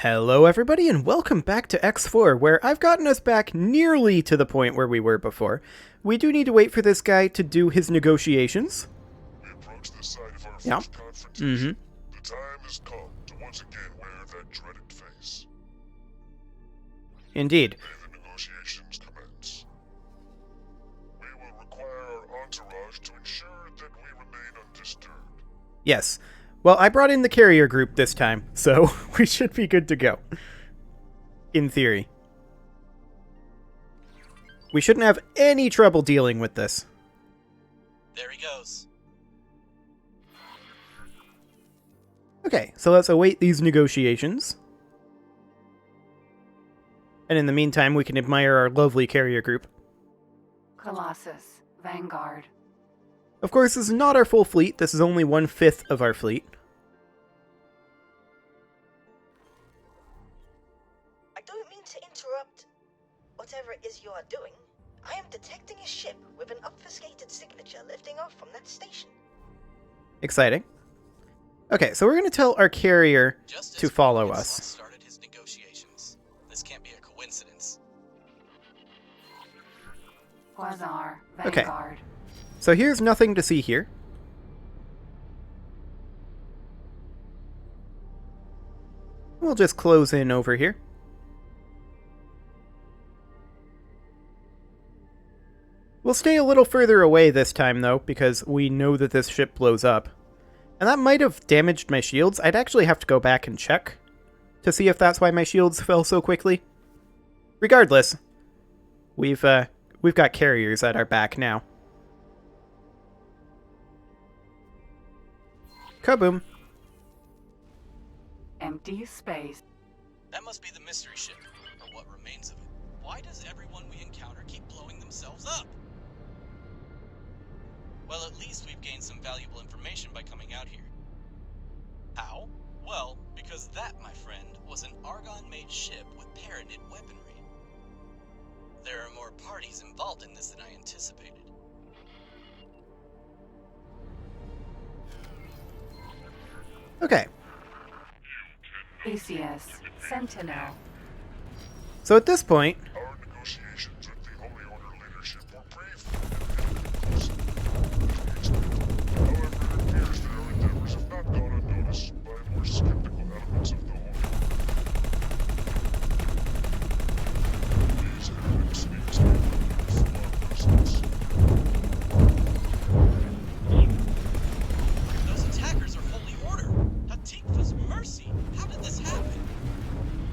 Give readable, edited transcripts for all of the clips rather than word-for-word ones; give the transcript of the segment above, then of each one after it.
Hello everybody and welcome back to X4, where I've gotten us back nearly to the point where we were before. We do need to wait for this guy to do his negotiations. We approach the site of our Yeah. first confrontation. The time has come to once again wear that dreaded face. Indeed. May the negotiations commence. We will require our entourage to ensure that we remain undisturbed. Yes. Well, I brought in the carrier group this time, so we should be good to go. In theory. We shouldn't have any trouble dealing with this. There he goes. Okay, so let's await these negotiations. And in the meantime, we can admire our lovely carrier group. Colossus, Vanguard. Of course, this is not our full fleet. This is only 1/5 of our fleet. I don't mean to interrupt whatever it is you are doing. I am detecting a ship with an obfuscated signature lifting off from that station. Exciting. Okay, so we're going to tell our carrier Just to as follow Quinlan us. started his negotiations. This can't be a coincidence. Quasar, Okay. Vanguard. So here's nothing to see here. We'll just close in over here. We'll stay a little further away this time, though, because we know that this ship blows up. And that might have damaged my shields. I'd actually have to go back and check to see if that's why my shields fell so quickly. Regardless, we've got carriers at our back now. Kaboom. Empty space. That must be the mystery ship, or what remains of it. Why does everyone we encounter keep blowing themselves up? Well, at least we've gained some valuable information by coming out here. How? Well, because that, my friend, was an Argon-made ship with Paranid weaponry. There are more parties involved in this than I anticipated. Okay, ACS, Sentinel. so at this point, Our negotiations with the Holy Order leadership were brief. However, it appears that our endeavors have not gone unnoticed by more skeptical elements of the Order. These evidence needs to be removed from our presence. Those attackers are Holy Order! Hatikva's mercy! How did this happen?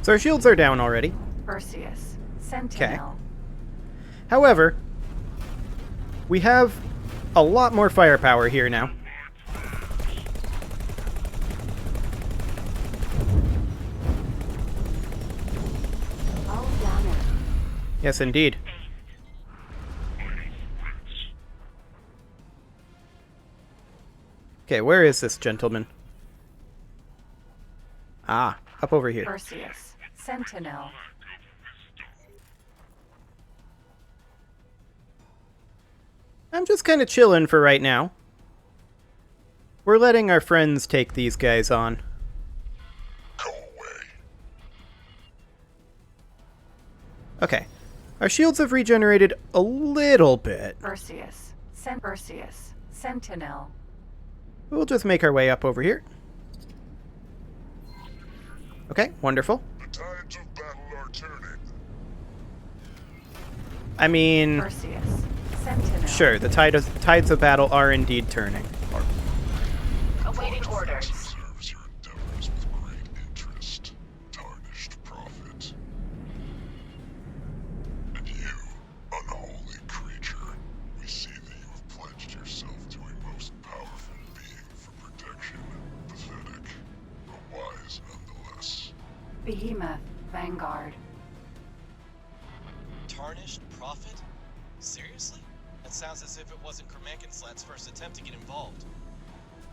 so our shields are down already. Perseus, Sentinel. However, we have a lot more firepower here now. Oh, damn it. Yes, indeed. Okay, where is this gentleman? Ah, up over here. Perseus, Sentinel. I'm just kind of chilling for right now. We're letting our friends take these guys on. Go away. Okay. Our shields have regenerated a little bit. Perseus, Perseus, Sentinel. We'll just make our way up over here. Okay, wonderful. The tides of battle are turning. I mean, Perseus, Sentinel. sure, the tides of battle are indeed turning. Awaiting orders. Observes your endeavors with great interest. Tarnished prophet. And you, unholy creature, we see that you have pledged yourself to a most powerful being for protection. Pathetic, but wise nonetheless. Behemoth, Vanguard. Tarnished Prophet? Seriously? That sounds as if it wasn't Kermankenslat's first attempt to get involved.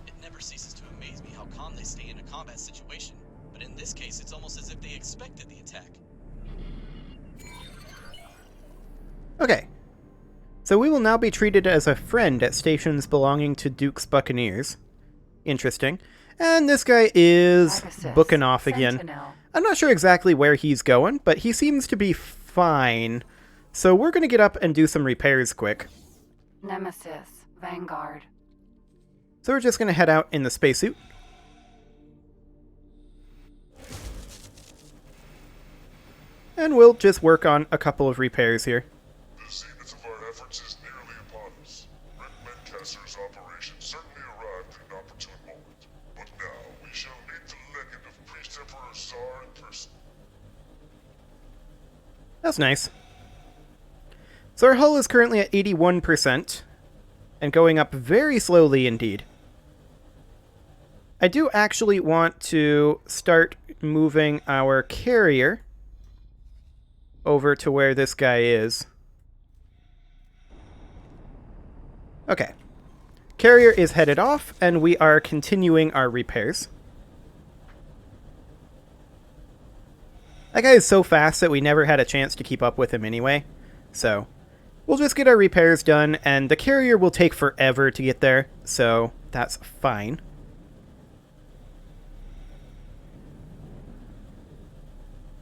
It never ceases to amaze me how calm they stay in a combat situation, but in this case it's almost as if they expected the attack. Okay. So we will now be treated as a friend at stations belonging to Duke's Buccaneers. Interesting. And this guy is Pegasus, booking off again. Sentinel. I'm not sure exactly where he's going, but he seems to be fine. So we're going to get up and do some repairs quick. Nemesis, Vanguard. So we're just going to head out in the spacesuit. And we'll just work on a couple of repairs here. The zenith of our efforts is nearly upon us. Rick Mencaster's operation certainly arrived at an opportune moment. But now we shall meet the legend of Priest Emperor Tsar in person. That's nice. So our hull is currently at 81%, and going up very slowly indeed. I do actually want to start moving our carrier over to where this guy is. Okay. Carrier is headed off, and we are continuing our repairs. That guy is so fast that we never had a chance to keep up with him anyway. So, we'll just get our repairs done, and the carrier will take forever to get there, so that's fine.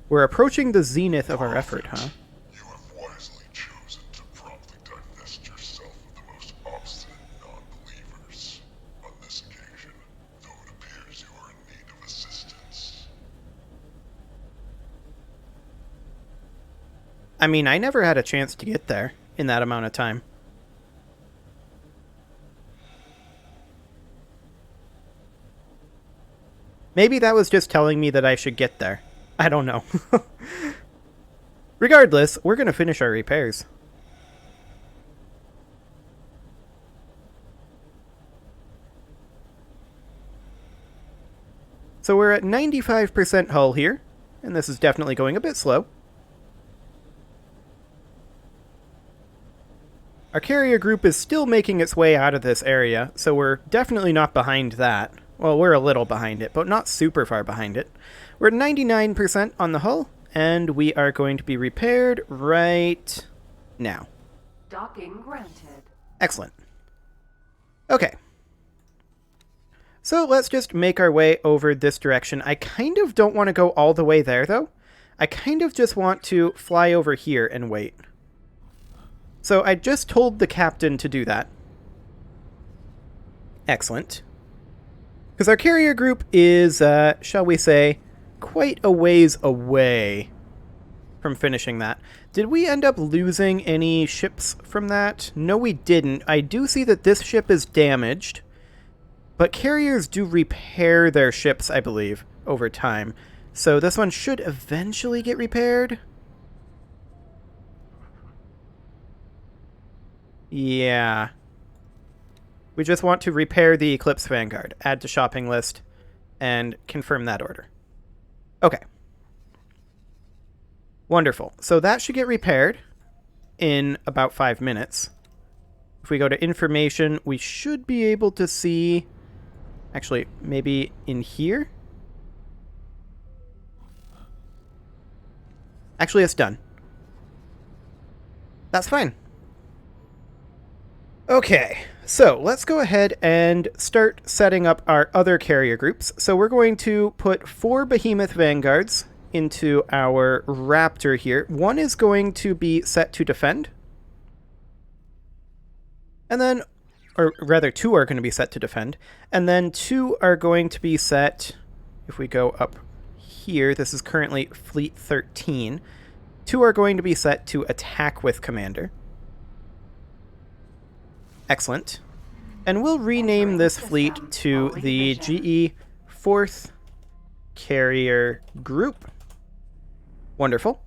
We're approaching the zenith of our effort, huh? You have wisely chosen to promptly divest yourself of the most obstinate non-believers. On this occasion, though it appears you are in need of assistance. I mean, I never had a chance to get there in that amount of time. Maybe that was just telling me that I should get there. I don't know. Regardless, we're going to finish our repairs. So we're at 95% hull here, and this is definitely going a bit slow. Our carrier group is still making its way out of this area, so we're definitely not behind that. Well, we're a little behind it, but not super far behind it. We're at 99% on the hull, and we are going to be repaired right now. Docking granted. Excellent. Okay. So let's just make our way over this direction. I kind of don't want to go all the way there, though. I kind of just want to fly over here and wait. So I just told the captain to do that. Excellent. Because our carrier group is, shall we say, quite a ways away from finishing that. Did we end up losing any ships from that? No, we didn't. I do see that this ship is damaged, but carriers do repair their ships, I believe, over time. So this one should eventually get repaired. Yeah. We just want to repair the Eclipse Vanguard, add to shopping list, and confirm that order. Okay. Wonderful. So that should get repaired in about 5 minutes. If we go to information, we should be able to see... Actually, maybe in here? Actually, it's done. That's fine. Okay, so let's go ahead and start setting up our other carrier groups. So we're going to put 4 Behemoth Vanguards into our Raptor here. One is going to be set to defend. And then, or rather 2 are going to be set to defend. And then 2 are going to be set, if we go up here, this is currently Fleet 13. 2 are going to be set to attack with Commander. Excellent. And we'll rename this fleet to the GE 4th Carrier Group. Wonderful.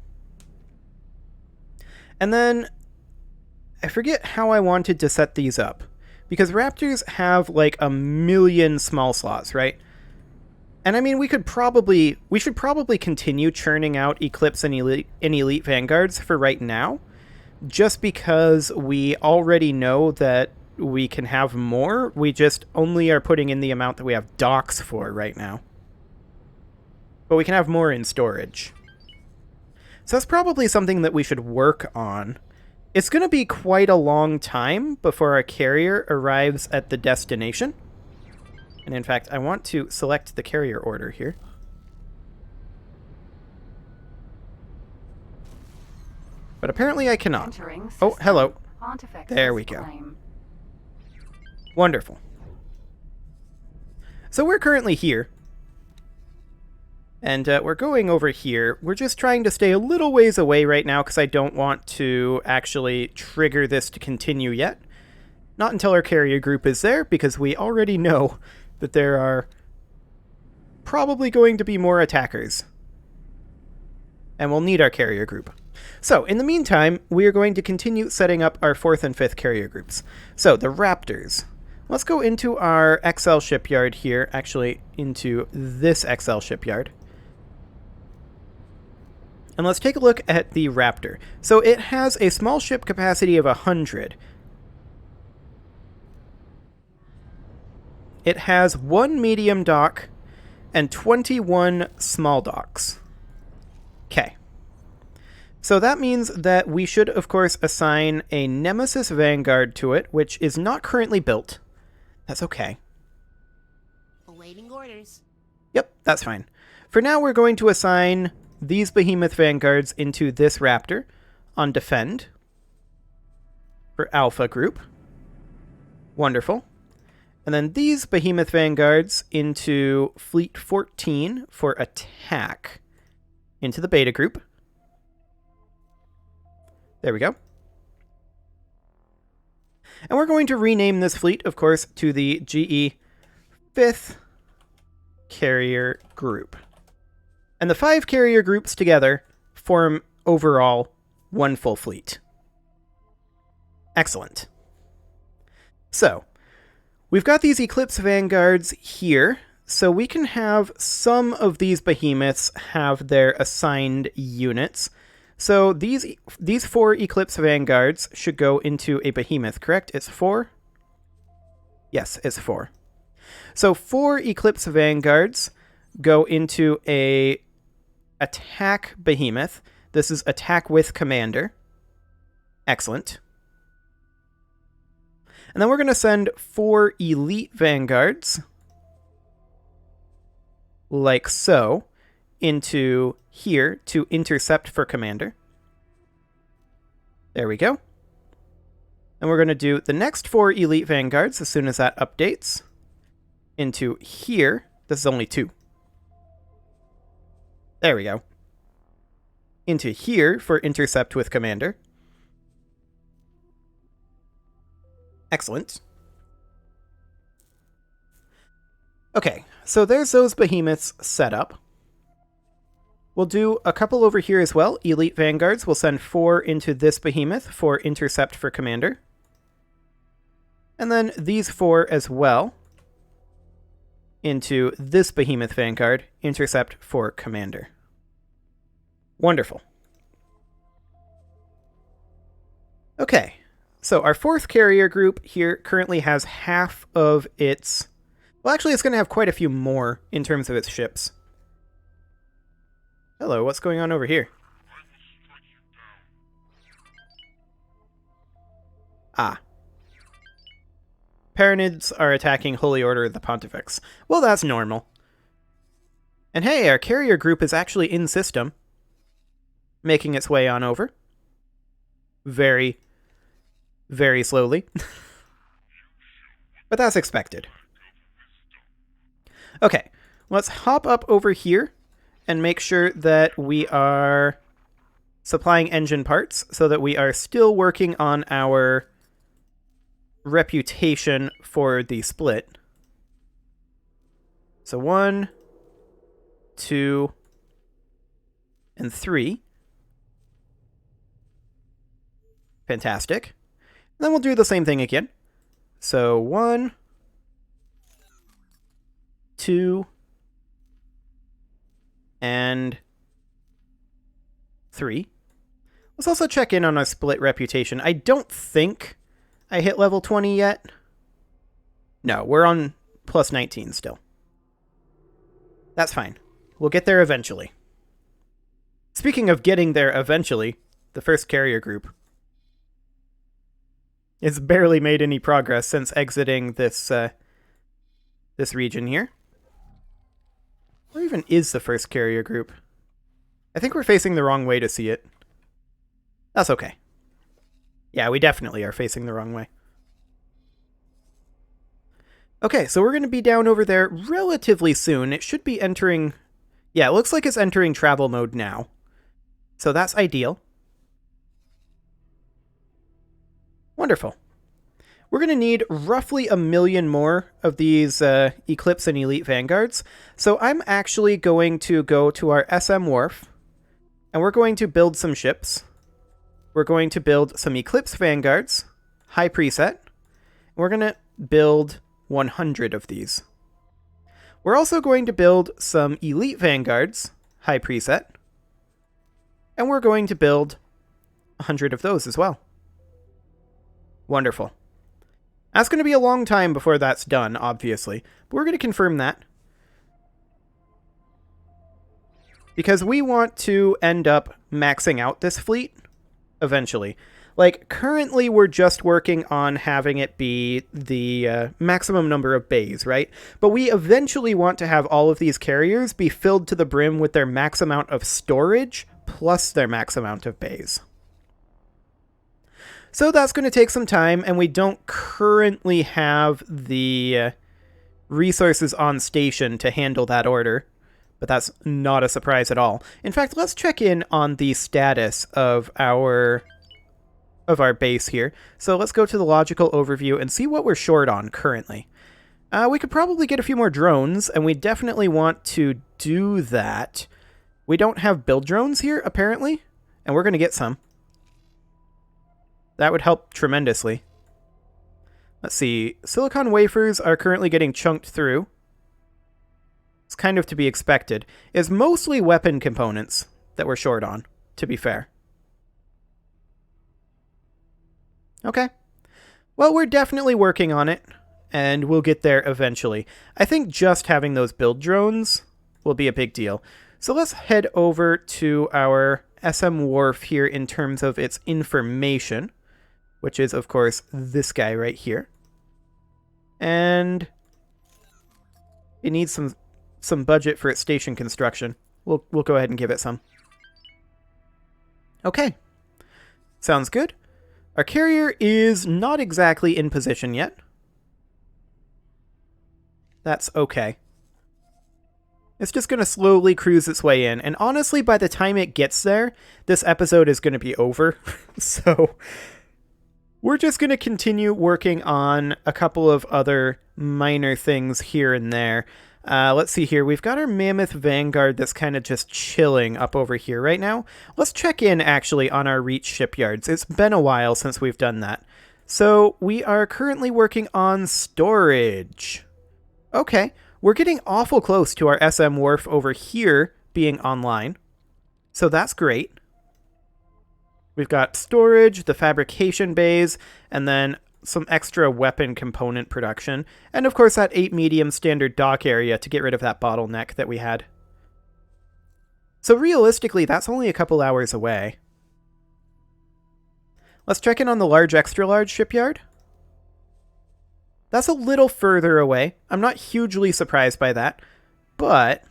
And then, I forget how I wanted to set these up. Because Raptors have like a million small slots, right? And I mean, we should probably continue churning out Eclipse and Elite Vanguards for right now. Just because we already know that we can have more, we just only are putting in the amount that we have docks for right now. But we can have more in storage. So that's probably something that we should work on. It's going to be quite a long time before our carrier arrives at the destination. And in fact, I want to select the carrier order here. But apparently I cannot. Entering Oh, system. hello. Pontifex There we go. flame. Wonderful. So we're currently here. And we're going over here. We're just trying to stay a little ways away right now because I don't want to actually trigger this to continue yet. Not until our carrier group is there, because we already know that there are probably going to be more attackers. And we'll need our carrier group. So, in the meantime, we are going to continue setting up our 4th and 5th carrier groups. So, the Raptors. Let's go into our XL shipyard here, actually into this XL shipyard. And let's take a look at the Raptor. So it has a small ship capacity of 100. It has 1 medium dock and 21 small docks. Okay. So that means that we should, of course, assign a Nemesis Vanguard to it, which is not currently built. That's okay. Awaiting orders. Yep, that's fine. For now, we're going to assign these Behemoth Vanguards into this Raptor on Defend for Alpha Group. Wonderful. And then these Behemoth Vanguards into Fleet 14 for Attack into the Beta Group. There we go. And we're going to rename this fleet, of course, to the GE 5th Carrier Group. And the 5 carrier groups together form, overall, 1 full fleet. Excellent. So, we've got these Eclipse Vanguards here, so we can have some of these behemoths have their assigned units. So these 4 Eclipse Vanguards should go into a behemoth, correct? It's 4? Yes, it's 4. So 4 Eclipse Vanguards go into a attack behemoth. This is attack with commander. Excellent. And then we're going to send 4 elite vanguards, like so, into here to intercept for commander. There we go. And we're going to do the next 4 elite vanguards as soon as that updates into here. This is only 2. There we go. Into here for intercept with commander. Excellent. Okay, so there's those behemoths set up. We'll do a couple over here as well. Elite Vanguards. We'll send 4 into this behemoth for intercept for commander. And then these 4 as well into this behemoth Vanguard, intercept for commander. Wonderful. Okay, so our 4th carrier group here currently has half of its... Well, actually, it's going to have quite a few more in terms of its ships. Hello, what's going on over here? Ah. Paranids are attacking Holy Order of the Pontifex. Well, that's normal. And hey, our carrier group is actually in system, making its way on over. Very, very slowly. But that's expected. Okay, let's hop up over here and make sure that we are supplying engine parts so that we are still working on our reputation for the split. So 1, 2, and 3. Fantastic. Then we'll do the same thing again. So 1, 2, and 3. Let's also check in on our split reputation. I don't think I hit level 20 yet. No, we're on plus 19 still. That's fine. We'll get there eventually. Speaking of getting there eventually, the 1st carrier group. It's barely made any progress since exiting this this region here. Where even is the 1st carrier group? I think we're facing the wrong way to see it. That's okay. Yeah, we definitely are facing the wrong way. Okay, so we're going to be down over there relatively soon. It should be entering... Yeah, it looks like it's entering travel mode now. So that's ideal. Wonderful. We're going to need roughly 1 million more of these Eclipse and Elite Vanguards. So I'm actually going to go to our SM Wharf, and we're going to build some ships. We're going to build some Eclipse Vanguards, high preset. We're going to build 100 of these. We're also going to build some Elite Vanguards, high preset. And we're going to build 100 of those as well. Wonderful. That's going to be a long time before that's done, obviously. But we're going to confirm that. Because we want to end up maxing out this fleet eventually. Like, currently we're just working on having it be the maximum number of bays, right? But we eventually want to have all of these carriers be filled to the brim with their max amount of storage plus their max amount of bays. So that's going to take some time, and we don't currently have the resources on station to handle that order. But that's not a surprise at all. In fact, let's check in on the status of our base here. So let's go to the logical overview and see what we're short on currently. We could probably get a few more drones, and we definitely want to do that. We don't have build drones here, apparently, and we're going to get some. That would help tremendously. Let's see. Silicon wafers are currently getting chunked through. It's kind of to be expected. It's mostly weapon components that we're short on, to be fair. Okay. Well, we're definitely working on it, and we'll get there eventually. I think just having those build drones will be a big deal. So let's head over to our SM Wharf here in terms of its information, which is, of course, this guy right here. And it needs some budget for its station construction. We'll go ahead and give it some. Okay. Sounds good. Our carrier is not exactly in position yet. That's okay. It's just going to slowly cruise its way in. And honestly, by the time it gets there, this episode is going to be over. So we're just going to continue working on a couple of other minor things here and there. Let's see here. We've got our Mammoth Vanguard that's kind of just chilling up over here right now. Let's check in, actually, on our Reach shipyards. It's been a while since we've done that. So we are currently working on storage. Okay. We're getting awful close to our SM Wharf over here being online. So that's great. We've got storage, the fabrication bays, and then some extra weapon component production, and of course that 8 medium standard dock area to get rid of that bottleneck that we had. So realistically, that's only a couple hours away. Let's check in on the large extra large shipyard. That's a little further away. I'm not hugely surprised by that, but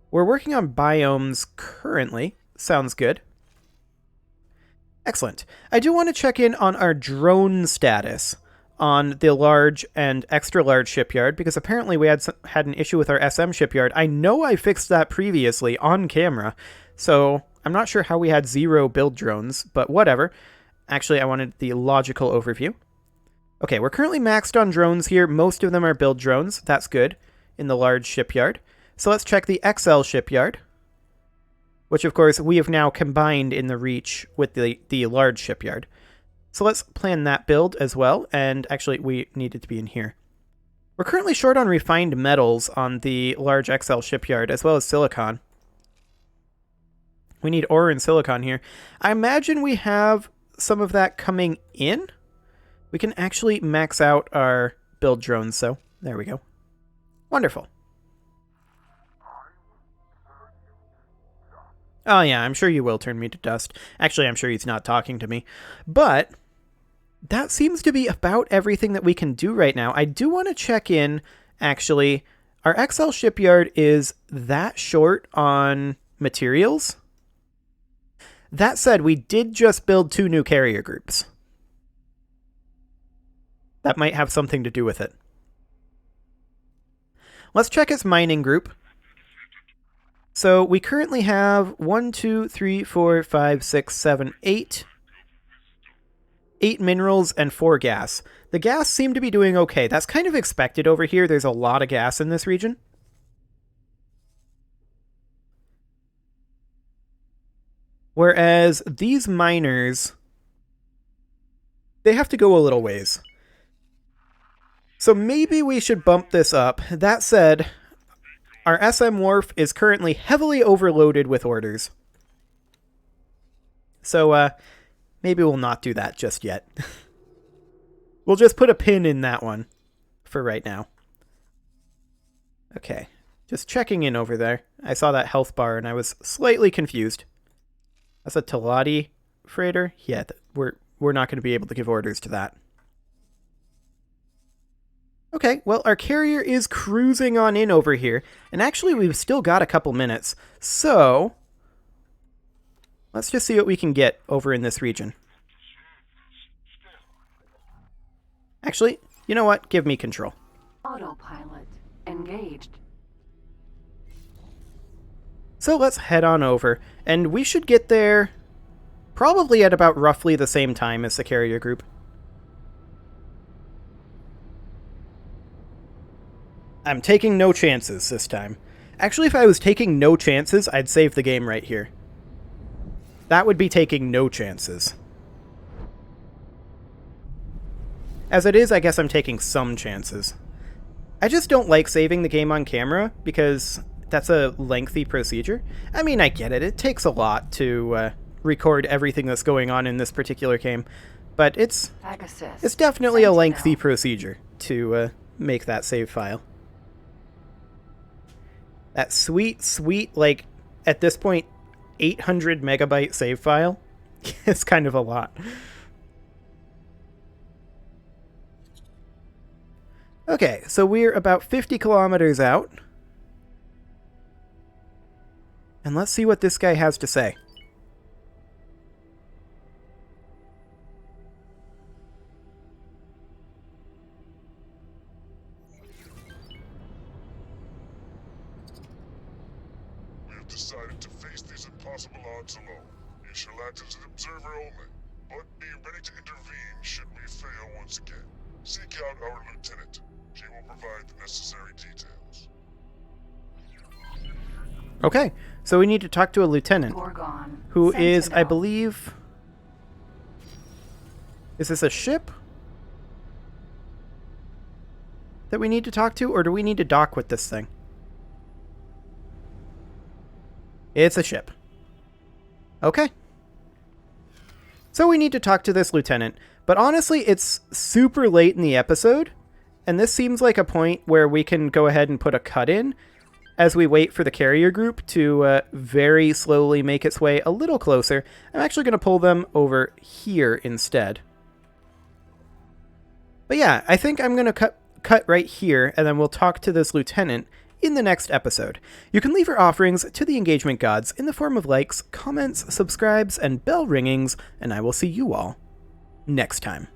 we're working on biomes currently. Sounds good. Excellent. I do want to check in on our drone status on the large and extra large shipyard, because apparently we had an issue with our SM shipyard. I know I fixed that previously on camera, so I'm not sure how we had 0 build drones, but whatever. Actually, I wanted the logical overview. Okay, we're currently maxed on drones here. Most of them are build drones. That's good in the large shipyard. So let's check the XL shipyard, which, of course, we have now combined in the Reach with the large shipyard. So let's plan that build as well, and actually, we need it to be in here. We're currently short on refined metals on the large XL shipyard, as well as silicon. We need ore and silicon here. I imagine we have some of that coming in. We can actually max out our build drones, so there we go. Wonderful. Oh yeah, I'm sure you will turn me to dust. Actually, I'm sure he's not talking to me. But that seems to be about everything that we can do right now. I do want to check in, actually. Our XL shipyard is that short on materials. That said, we did just build 2 new carrier groups. That might have something to do with it. Let's check its mining group. So we currently have 1, 2, 3, 4, 5, 6, 7, 8. 8 minerals and 4 gas. The gas seem to be doing okay. That's kind of expected over here. There's a lot of gas in this region. Whereas these miners, they have to go a little ways. So maybe we should bump this up. That said, our SM Wharf is currently heavily overloaded with orders. So, maybe we'll not do that just yet. We'll just put a pin in that one for right now. Okay, just checking in over there. I saw that health bar and I was slightly confused. That's a Teladi freighter? Yeah, we're not going to be able to give orders to that. Okay, well, our carrier is cruising on in over here, and actually we've still got a couple minutes, so let's just see what we can get over in this region. Actually, you know what? Give me control. Autopilot engaged. So let's head on over, and we should get there probably at about roughly the same time as the carrier group. I'm taking no chances this time. Actually, if I was taking no chances, I'd save the game right here. That would be taking no chances. As it is, I guess I'm taking some chances. I just don't like saving the game on camera, because that's a lengthy procedure. I mean, I get it. It takes a lot to record everything that's going on in this particular game. But it's definitely a lengthy procedure to make that save file. That sweet, like, at this point, 800 megabyte save file. It's kind of a lot. Okay, so we're about 50 kilometers out. And let's see what this guy has to say. We have decided to face these impossible odds alone. You shall act as an observer only, but be ready to intervene should we fail once again. Seek out our lieutenant. She will provide the necessary details. Okay, so we need to talk to a lieutenant. Gorgon. Who is, I Sentinel. believe... Is this a ship that we need to talk to, or do we need to dock with this thing? It's a ship. Okay. So we need to talk to this lieutenant, but honestly, it's super late in the episode, and this seems like a point where we can go ahead and put a cut in as we wait for the carrier group to very slowly make its way a little closer. I'm actually going to pull them over here instead. But yeah, I think I'm going to cut right here, and then we'll talk to this lieutenant in the next episode. You can leave your offerings to the engagement gods in the form of likes, comments, subscribes, and bell ringings, and I will see you all next time.